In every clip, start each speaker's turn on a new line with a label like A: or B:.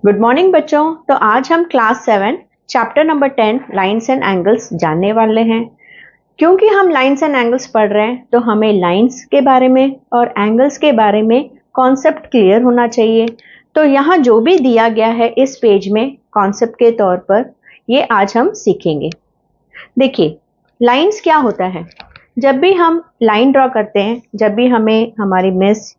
A: Good morning बच्चों। तो आज हम class 7 chapter number 10 lines and angles जानने वाले हैं। क्योंकि हम लाइन्स एंड एंगल्स पढ़ रहे हैं तो हमें लाइन्स के बारे में और एंगल्स के बारे में कॉन्सेप्ट क्लियर होना चाहिए। तो यहाँ जो भी दिया गया है इस पेज में कॉन्सेप्ट के तौर पर, ये आज हम सीखेंगे। देखिए, लाइन्स क्या होता है। जब भी हम लाइन ड्रॉ करते हैं, जब भी हमें हमारी मिस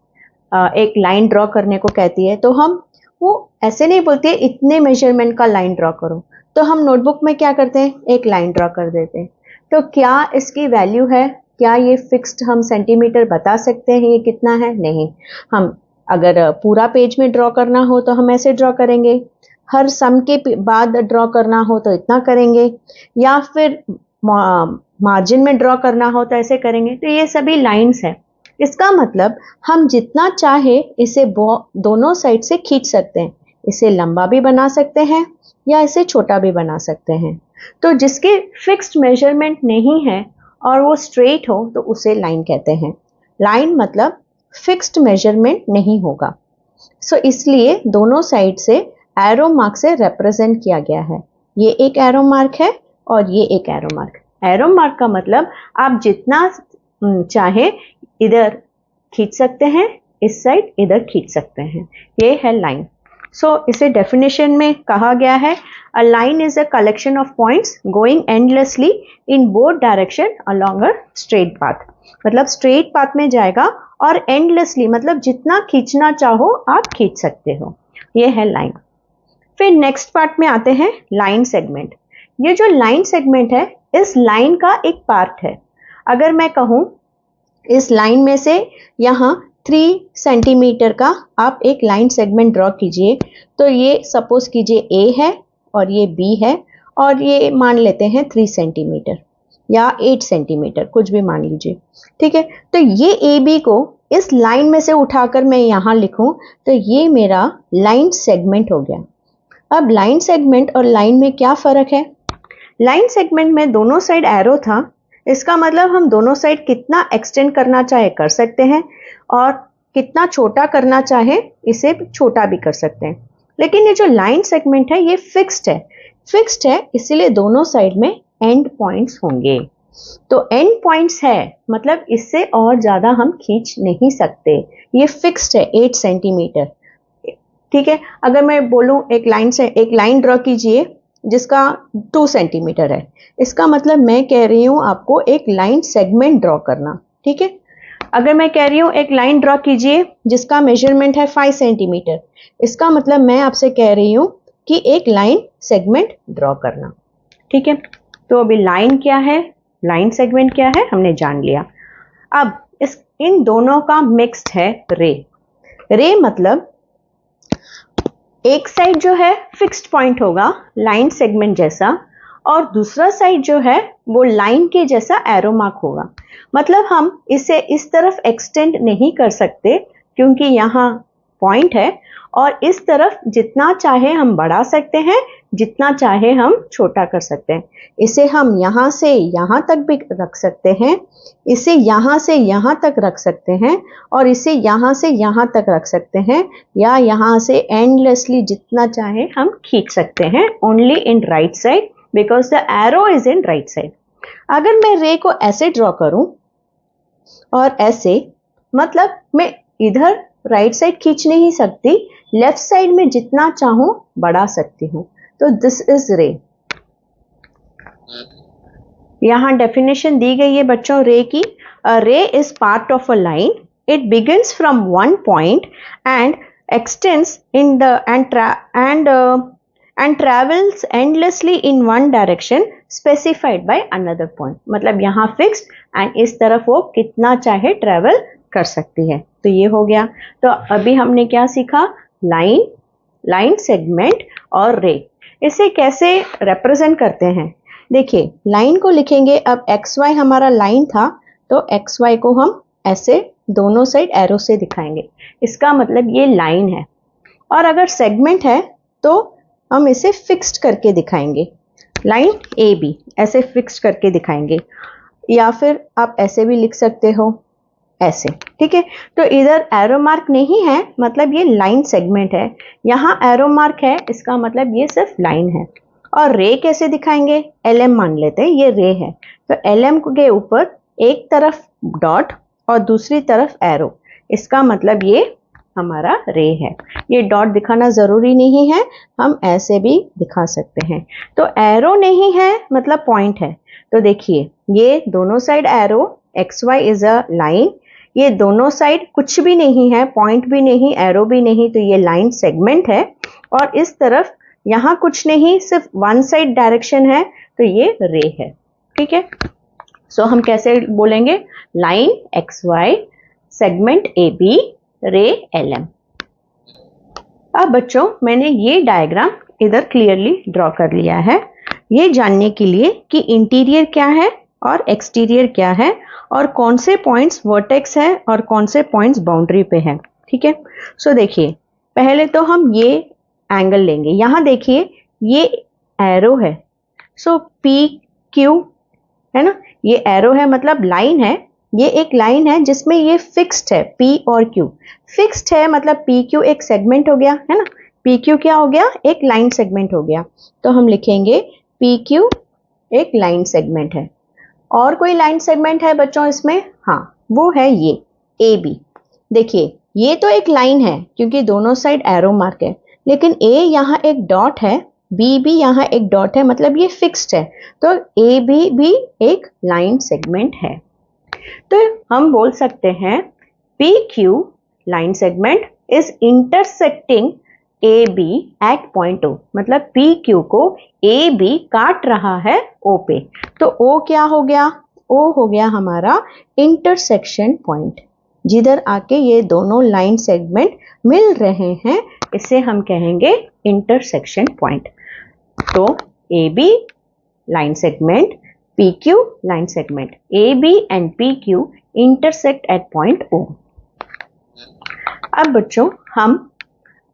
A: एक लाइन ड्रॉ करने को कहती है, तो हम वो ऐसे नहीं बोलती है इतने मेजरमेंट का लाइन ड्रॉ करो, तो हम नोटबुक में क्या करते हैं, एक लाइन ड्रॉ कर देते हैं। तो क्या इसकी वैल्यू है, क्या ये फिक्स्ड हम सेंटीमीटर बता सकते हैं ये कितना है? नहीं। हम अगर पूरा पेज में ड्रॉ करना हो तो हम ऐसे ड्रॉ करेंगे, हर सम के बाद ड्रॉ करना हो तो इतना करेंगे, या फिर मार्जिन में ड्रॉ करना हो तो ऐसे करेंगे। तो ये सभी लाइंस है। इसका मतलब हम जितना चाहे इसे दोनों साइड से खींच सकते हैं। इसे लंबा भी बना सकते हैं या इसे छोटा भी बना सकते हैं। तो जिसके फिक्स्ड मेजरमेंट नहीं है और वो स्ट्रेट हो तो उसे लाइन कहते हैं। लाइन मतलब फिक्स्ड मेजरमेंट नहीं होगा। सो इसलिए दोनों साइड से एरो मार्क से रिप्रेजेंट किया गया है। ये एक एरो मार्क है और ये एक एरो मार्क। एरो मार्क का मतलब आप जितना चाहे इधर खींच सकते हैं, इस साइड इधर खींच सकते हैं। ये है लाइन। सो इसे डेफिनेशन में कहा गया है, a line is a collection of points going endlessly in both direction along a straight path. मतलब स्ट्रेट पाथ में जाएगा और एंडलेसली मतलब जितना खींचना चाहो आप खींच सकते हो। ये है लाइन। फिर नेक्स्ट पार्ट में आते हैं लाइन सेगमेंट। ये जो लाइन सेगमेंट है, इस लाइन का एक पार्ट है। अगर मैं कहूँ इस लाइन में से यहाँ 3 सेंटीमीटर का आप एक लाइन सेगमेंट ड्रॉ कीजिए, तो ये सपोज कीजिए A है और ये B है और ये मान लेते हैं 3 सेंटीमीटर या 8 सेंटीमीटर, कुछ भी मान लीजिए। ठीक है, तो ये AB को इस लाइन में से उठाकर मैं यहाँ लिखूं तो ये मेरा लाइन सेगमेंट हो गया। अब लाइन सेगमेंट और लाइन में क्या फ़र्क है? लाइन सेगमेंट में दोनों साइड एरो था। इसका मतलब हम दोनों साइड कितना एक्सटेंड करना चाहे कर सकते हैं और कितना छोटा करना चाहे इसे छोटा भी कर सकते हैं। लेकिन ये जो लाइन सेगमेंट है ये फिक्स्ड है। फिक्स्ड है इसलिए दोनों साइड में एंड पॉइंट्स होंगे। तो एंड पॉइंट्स है मतलब इससे और ज़्यादा हम खींच नहीं सकते। ये फिक्स्ड है 8 सेंटीमीटर। ठीक है, अगर मैं बोलूँ एक लाइन ड्रॉ कीजिए जिसका 2 सेंटीमीटर है, इसका मतलब मैं कह रही हूँ आपको एक लाइन सेगमेंट ड्रॉ करना। ठीक है, अगर मैं कह रही हूँ एक लाइन ड्रॉ कीजिए जिसका मेजरमेंट है 5 सेंटीमीटर, इसका मतलब मैं आपसे कह रही हूँ कि एक लाइन सेगमेंट ड्रॉ करना। ठीक है, तो अभी लाइन क्या है, लाइन सेगमेंट क्या है, हमने जान लिया। अब इन दोनों का मिक्स्ड है रे। रे मतलब एक साइड जो है फिक्स्ड पॉइंट होगा लाइन सेगमेंट जैसा, और दूसरा साइड जो है वो लाइन के जैसा एरो मार्क होगा। मतलब हम इसे इस तरफ एक्सटेंड नहीं कर सकते क्योंकि यहाँ पॉइंट है, और इस तरफ जितना चाहे हम बढ़ा सकते हैं, जितना चाहे हम छोटा कर सकते हैं। इसे हम यहाँ से यहाँ तक भी रख सकते हैं, इसे यहाँ से यहाँ तक रख सकते हैं, और इसे यहाँ से यहाँ तक रख सकते हैं, या यहाँ से एंडलेसली जितना चाहे हम खींच सकते हैं। Only in right side because the arrow is in right side. अगर मैं रे को ऐसे ड्रॉ करूं और ऐसे, मतलब मैं इधर राइट साइड खींच नहीं सकती, लेफ्ट साइड में जितना चाहूं बढ़ा सकती हूं। तो दिस इज रे। यहाँ डेफिनेशन दी गई है बच्चों रे की। अ रे is part of a line. It begins from one point and x tends in the and travels endlessly in one direction specified by another point। मतलब यहाँ फिक्स्ड एंड इस तरफ वो कितना चाहे ट्रेवल कर सकती है। तो ये हो गया। तो अभी हमने क्या सीखा, लाइन सेगमेंट और रे। इसे कैसे रिप्रेजेंट करते हैं? देखिए, लाइन को लिखेंगे, अब एक्स वाई हमारा लाइन था तो एक्स वाई को हम ऐसे दोनों साइड एरो से दिखाएंगे। इसका मतलब ये लाइन है। और अगर सेगमेंट है तो हम इसे फिक्स्ड करके दिखाएंगे, लाइन ए बी ऐसे फिक्स्ड करके दिखाएंगे, या फिर आप ऐसे भी लिख सकते हो, ऐसे। ठीक है। तो इधर एरो मार्क नहीं है, मतलब ये लाइन सेगमेंट है। यहाँ एरो मार्क है, इसका मतलब ये सिर्फ लाइन है। और रे कैसे दिखाएंगे? LM मान लेते हैं, ये रे है। तो LM के ऊपर एक तरफ डॉट और दूसरी तरफ एरो, इसका मतलब ये हमारा रे है। ये डॉट दिखाना जरूरी नहीं है, हम ऐसे भी दिखा सकते हैं। तो एरो नहीं है मतलब पॉइंट है। तो देखिए ये दोनों side arrow, XY is a line, ये दोनों साइड कुछ भी नहीं है, पॉइंट भी नहीं, एरो भी नहीं, तो ये लाइन सेगमेंट है। और इस तरफ यहाँ कुछ नहीं, सिर्फ वन साइड डायरेक्शन है, तो ये रे है। ठीक है। सो हम कैसे बोलेंगे? लाइन XY, सेगमेंट AB, रे LM। अब बच्चों मैंने ये डायग्राम इधर क्लियरली ड्रॉ कर लिया है, ये जानने के लिए कि इंटीरियर क्या है और एक्सटीरियर क्या है और कौन से पॉइंट्स वर्टेक्स है और कौन से पॉइंट्स बाउंड्री पे है। ठीक है। सो देखिए पहले तो हम ये एंगल लेंगे। यहाँ देखिए ये एरो है, सो PQ है ना, ये एरो है मतलब लाइन है। ये एक लाइन है जिसमें ये फिक्स्ड है, P और Q फिक्स्ड है, मतलब PQ एक सेगमेंट हो गया है ना। PQ क्या हो गया? एक लाइन सेगमेंट हो गया। तो हम लिखेंगे PQ एक लाइन सेगमेंट है। और कोई लाइन सेगमेंट है बच्चों इसमें? हाँ, वो है ये AB। देखिए ये तो एक लाइन है क्योंकि दोनों साइड एरो मार्क है, लेकिन A यहाँ एक डॉट है, B भी यहाँ एक डॉट है, मतलब ये फिक्स्ड है। तो AB भी एक लाइन सेगमेंट है। तो हम बोल सकते हैं PQ line segment is intersecting AB at point O, मतलब PQ को AB काट रहा है O पे। तो O क्या हो गया? O हो गया हमारा इंटरसेक्शन पॉइंट, जिधर आके ये दोनों लाइन सेगमेंट मिल रहे हैं, इसे हम कहेंगे इंटरसेक्शन पॉइंट। तो AB line segment, PQ line segment, AB and PQ intersect at point O। अब बच्चों हम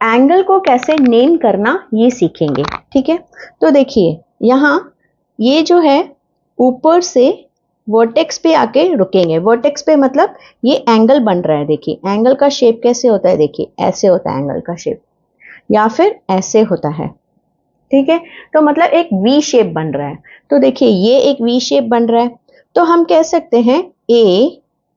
A: एंगल को कैसे नेम करना ये सीखेंगे। ठीक है। तो देखिए यहाँ ये जो है ऊपर से वर्टेक्स पे आके रुकेंगे। वर्टेक्स पे मतलब ये एंगल बन रहा है। देखिए एंगल का शेप कैसे होता है, देखिए ऐसे होता है एंगल का शेप, या फिर ऐसे होता है। ठीक है। तो मतलब एक वी शेप बन रहा है। तो देखिए ये एक वी शेप बन रहा है, तो हम कह सकते हैं A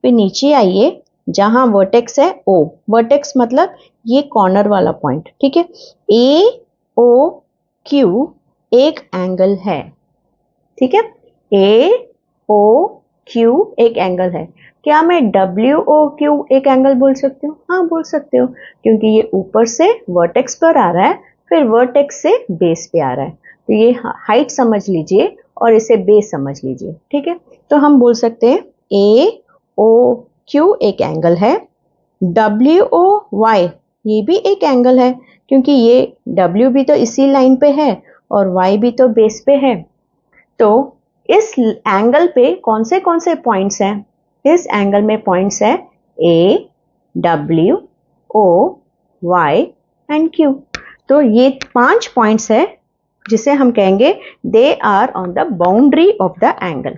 A: पे नीचे आइए, जहां वर्टेक्स है O, वर्टेक्स मतलब ये कॉर्नर वाला पॉइंट। ठीक है। AOQ एक एंगल है। ठीक है। AOQ एक एंगल है। क्या मैं WOQ एक एंगल बोल सकती हूँ? हाँ बोल सकते हो, क्योंकि ये ऊपर से वर्टेक्स पर आ रहा है, फिर वर्टेक्स से बेस पे आ रहा है। तो ये हाइट समझ लीजिए और इसे बेस समझ लीजिए। ठीक है। तो हम बोल सकते हैं AOQ एक एंगल है। WOY ये भी एक एंगल है, क्योंकि ये W भी तो इसी लाइन पे है और Y भी तो बेस पे है। तो इस एंगल पे कौन से पॉइंट्स हैं? इस एंगल में पॉइंट्स है A, W, O, Y and Q। तो ये 5 पॉइंट्स है जिसे हम कहेंगे they are on the boundary of the angle.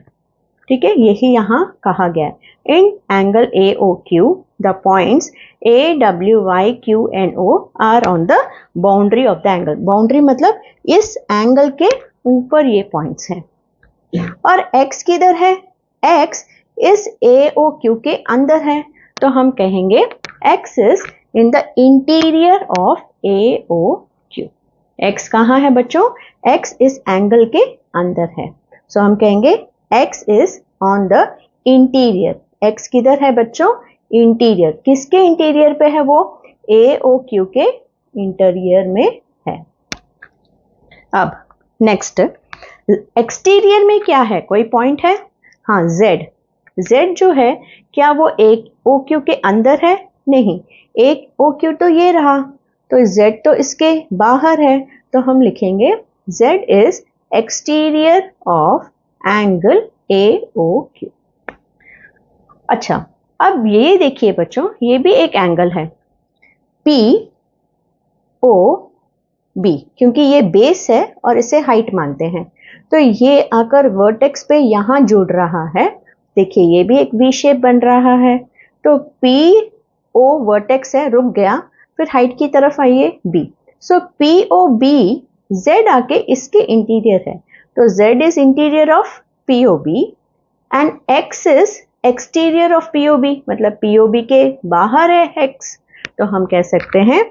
A: ठीक है, यही यहाँ कहा गया है। In angle AOQ the points AWYQ and O are on the boundary of the angle. Boundary मतलब इस एंगल के ऊपर ये पॉइंट्स हैं। और X किधर है? X इस AOQ के अंदर है, तो हम कहेंगे X is in the interior of AOQ। X कहाँ है बच्चों? X इस एंगल के अंदर है, सो हम कहेंगे X is on the interior. X किधर है बच्चों? इंटीरियर। किसके इंटीरियर पे है वो? AOQ के इंटीरियर में है। अब नेक्स्ट एक्सटीरियर में क्या है? कोई पॉइंट है? हाँ, Z। Z जो है क्या वो एक OQ के अंदर है? नहीं, एक OQ तो ये रहा, तो Z तो इसके बाहर है, तो हम लिखेंगे Z is exterior of angle AOQ। अच्छा, अब ये देखिए बच्चों, ये भी एक एंगल है POB, क्योंकि ये बेस है और इसे हाइट मानते हैं, तो ये आकर वर्टेक्स पे यहां जुड़ रहा है। देखिए ये भी एक वी शेप बन रहा है। तो पी ओ वर्टेक्स है, रुक गया, फिर हाइट की तरफ आइए B. So P O B, Z आके इसके इंटीरियर है, तो Z is interior of P O B and X is exterior of P O B, मतलब पी ओ बी के बाहर है एक्स, तो हम कह सकते हैं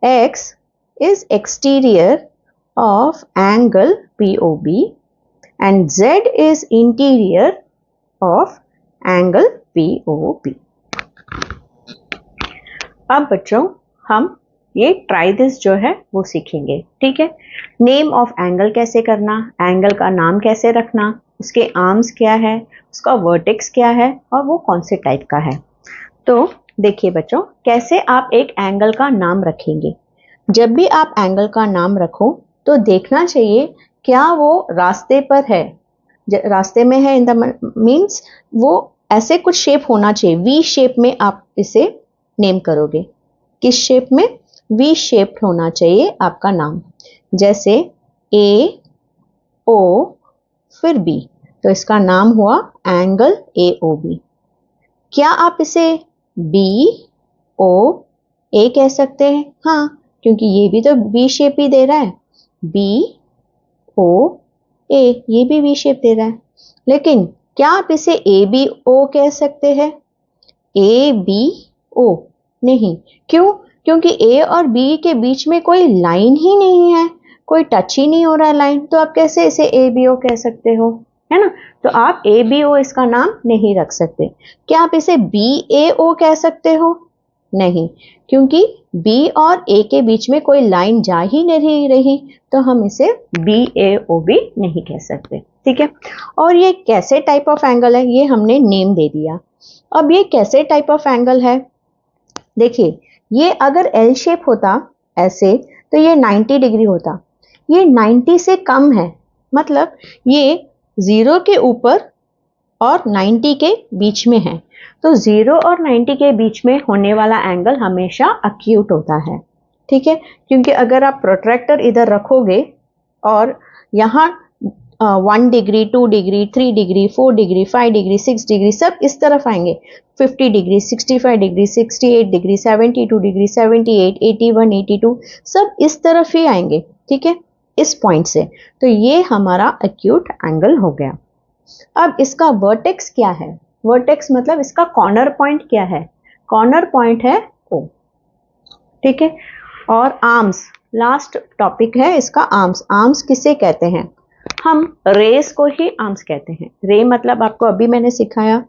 A: X is exterior of angle POB and Z is interior of angle POB। अब बच्चों हम ये ट्राई दिस जो है वो सीखेंगे, ठीक है। नेम ऑफ एंगल कैसे करना, एंगल का नाम कैसे रखना, उसके आर्म्स क्या है, उसका वर्टेक्स क्या है और वो कौन से टाइप का है। तो देखिए बच्चों, कैसे आप एक एंगल का नाम रखेंगे। जब भी आप एंगल का नाम रखो तो देखना चाहिए क्या वो रास्ते पर है, रास्ते में है, इन द मीन्स वो ऐसे कुछ शेप होना चाहिए, वी शेप में आप इसे नेम करोगे। किस शेप में, वी शेप होना चाहिए आपका नाम, जैसे ए ओ फिर बी, तो इसका नाम हुआ एंगल ए ओ बी। क्या आप इसे बी ओ ए कह सकते हैं? हाँ, क्योंकि ये भी तो बी शेप ही दे रहा है, बी ओ ए, ये भी वी शेप दे रहा है। लेकिन क्या आप इसे ए बी ओ कह सकते हैं? ए बी ओ नहीं, क्यों? क्योंकि ए और बी के बीच में कोई लाइन ही नहीं है, कोई टच ही नहीं हो रहा है लाइन, तो आप कैसे इसे ए बी ओ कह सकते हो, है ना। तो आप ए बी ओ इसका नाम नहीं रख सकते। क्या आप इसे बी ए ओ कह सकते हो? नहीं, क्योंकि बी और ए के बीच में कोई लाइन जा ही नहीं रही, तो हम इसे बी ए ओ बी नहीं कह सकते, ठीक है। और ये कैसे टाइप ऑफ एंगल है, ये हमने नेम दे दिया। अब ये कैसे टाइप ऑफ एंगल है, देखिए, ये अगर एल शेप होता ऐसे तो ये 90 डिग्री होता, ये 90 से कम है, मतलब ये 0 के ऊपर और 90 के बीच में है। तो 0 और 90 के बीच में होने वाला एंगल हमेशा अक्यूट होता है, ठीक है। क्योंकि अगर आप प्रोट्रैक्टर इधर रखोगे और यहाँ 1 degree 2 degree 3 degree 4 degree 5 degree 6 degree सब इस तरफ आएंगे, 50 डिग्री 65 डिग्री 68 डिग्री 72 डिग्री 78 81 82 सब इस तरफ ही आएंगे, ठीक है, इस पॉइंट से। तो ये हमारा अक्यूट एंगल हो गया। अब इसका वर्टेक्स क्या है, वर्टेक्स मतलब इसका कॉर्नर पॉइंट क्या है, कॉर्नर पॉइंट है ओ, ठीक है। और आर्म्स, लास्ट टॉपिक है इसका आर्म्स। आर्म्स किसे कहते हैं, हम रेस को ही आर्म्स कहते हैं। रे मतलब आपको अभी मैंने सिखाया,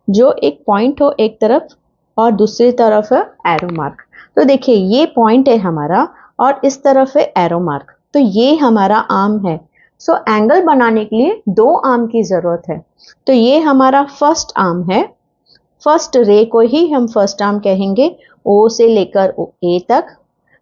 A: जो एक पॉइंट हो एक तरफ और दूसरी तरफ है एरो मार्क। तो देखिए ये पॉइंट है हमारा और इस तरफ है एरो मार्क, तो ये हमारा आर्म है। सो एंगल बनाने के लिए 2 आर्म की जरूरत है, तो ये हमारा फर्स्ट आर्म है। फर्स्ट रे को ही हम फर्स्ट आर्म कहेंगे, ओ से लेकर ए तक।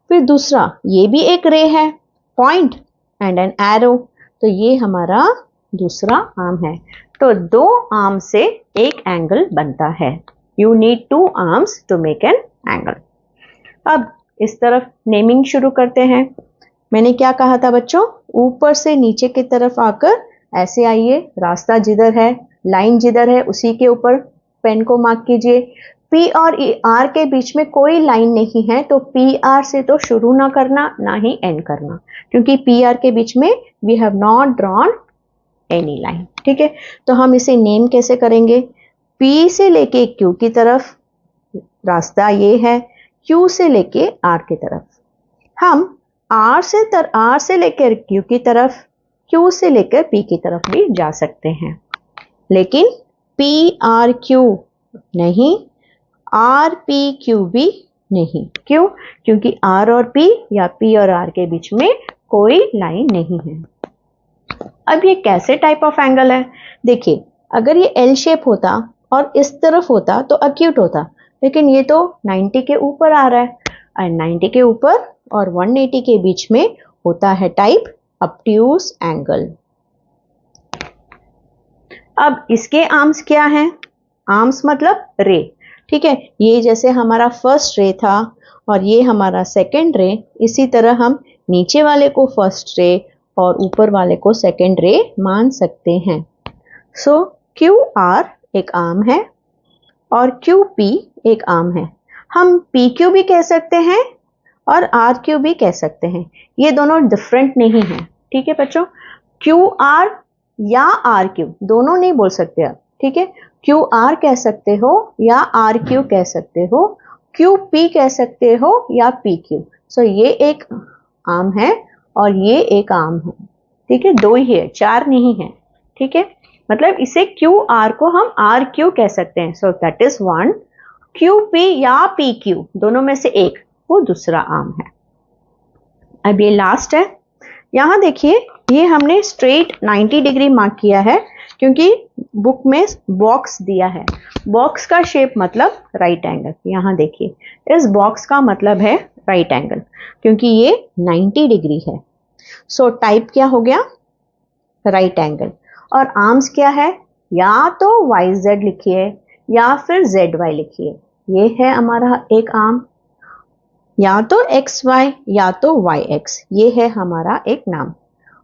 A: फिर दूसरा, ये भी एक रे है, पॉइंट एंड एन एरो, तो ये हमारा दूसरा आर्म है। तो 2 आर्म से एक एंगल बनता है। You need 2 arms to make an angle. अब इस तरफ नेमिंग शुरू करते हैं। मैंने क्या कहा था बच्चों, ऊपर से नीचे की तरफ आकर ऐसे आइए, रास्ता जिधर है, लाइन जिधर है उसी के ऊपर पेन को मार्क कीजिए। पी और आर के बीच में कोई लाइन नहीं है, तो पी आर से तो शुरू ना करना ना ही एंड करना, क्योंकि पी आर के बीच में we have not drawn any line, ठीक है। तो हम इसे नेम कैसे करेंगे, पी से लेके क्यू की तरफ रास्ता ये है, क्यू से लेके आर की तरफ। हम आर से लेकर क्यू की तरफ, क्यू से लेकर पी की तरफ भी जा सकते हैं, लेकिन पी आर क्यू नहीं, आर पी क्यू भी नहीं। क्यों? क्योंकि आर और पी या पी और आर के बीच में कोई लाइन नहीं है। अब ये कैसे टाइप ऑफ एंगल है, देखिए, अगर ये एल शेप होता और इस तरफ होता तो अक्यूट होता, लेकिन ये तो 90 के ऊपर आ रहा है, और 90 के ऊपर और 180 के बीच में होता है टाइप ऑब्ट्यूज एंगल। अब इसके आर्म्स क्या हैं, आर्म्स मतलब रे, ठीक है। ये जैसे हमारा फर्स्ट रे था और ये हमारा सेकंड रे, इसी तरह हम नीचे वाले को फर्स्ट रे और ऊपर वाले को सेकंड रे मान सकते हैं। सो क्यू आर एक आर्म है और क्यू पी एक आर्म है। हम PQ भी कह सकते हैं और RQ भी कह सकते हैं, ये दोनों डिफरेंट नहीं है। ठीक है बच्चों, QR या RQ दोनों नहीं बोल सकते आप। ठीक है, QR कह सकते हो या RQ कह सकते हो, QP कह सकते हो या PQ। सो ये एक आर्म है और ये एक आर्म है। ठीक है, दो ही है, चार नहीं है। ठीक है, मतलब इसे QR को हम RQ कह सकते हैं। So that is one. QP या PQ दोनों में से एक, वो दूसरा आर्म है। अब ये लास्ट है। यहां देखिए, ये हमने स्ट्रेट 90 डिग्री मार्क किया है क्योंकि बुक में बॉक्स दिया है। बॉक्स का शेप मतलब राइट एंगल। यहां देखिए, इस बॉक्स का मतलब है राइट एंगल क्योंकि ये 90 डिग्री है। सो टाइप क्या हो गया? Right angle. और आर्म्स क्या है? या तो YZ लिखिए या फिर ZY लिखिए। ये है हमारा एक आर्म, या तो XY या तो YX, ये है हमारा एक नाम।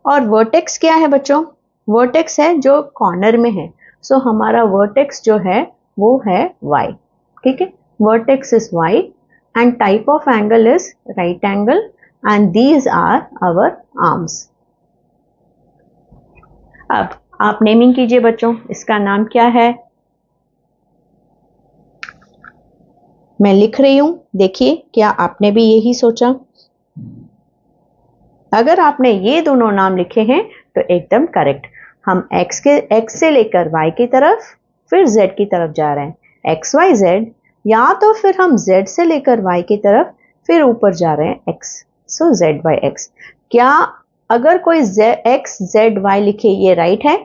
A: और वर्टेक्स क्या है बच्चों? वर्टेक्स है जो कॉर्नर में है। सो हमारा वर्टेक्स जो है वो है Y। ठीक है, vertex is Y and type of angle is right angle and these are our arms. अब आप नेमिंग कीजिए बच्चों, इसका नाम क्या है? मैं लिख रही हूं, देखिए क्या आपने भी यही सोचा? अगर आपने ये दोनों नाम लिखे हैं तो एकदम करेक्ट। हम x से लेकर y की तरफ फिर z की तरफ जा रहे हैं, XYZ, या तो फिर हम z से लेकर y की तरफ फिर ऊपर जा रहे हैं x। सो ZYX। क्या अगर कोई XZY लिखे ये राइट है?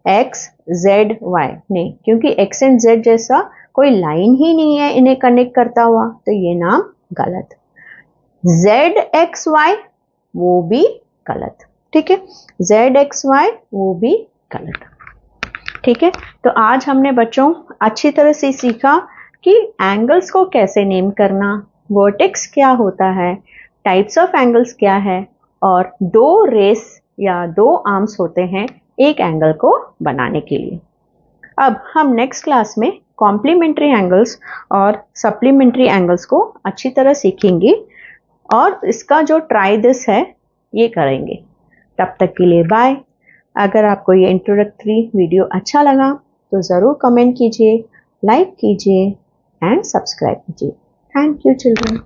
A: XZY नहीं, क्योंकि x एंड z जैसा कोई लाइन ही नहीं है इन्हें कनेक्ट करता हुआ, तो ये नाम गलत। ZXY वो भी गलत। ठीक है, ZXY वो भी गलत। ठीक है, तो आज हमने बच्चों अच्छी तरह से सीखा कि एंगल्स को कैसे नेम करना, वर्टेक्स क्या होता है, टाइप्स ऑफ एंगल्स क्या है, और दो रेस या दो आर्म्स होते हैं एक एंगल को बनाने के लिए। अब हम नेक्स्ट क्लास में कॉम्प्लीमेंट्री एंगल्स और सप्लीमेंट्री एंगल्स को अच्छी तरह सीखेंगे और इसका जो ट्राई दिस है ये करेंगे। तब तक के लिए बाय। अगर आपको ये इंट्रोडक्टरी वीडियो अच्छा लगा तो ज़रूर कमेंट कीजिए, लाइक कीजिए एंड सब्सक्राइब कीजिए। Thank you children.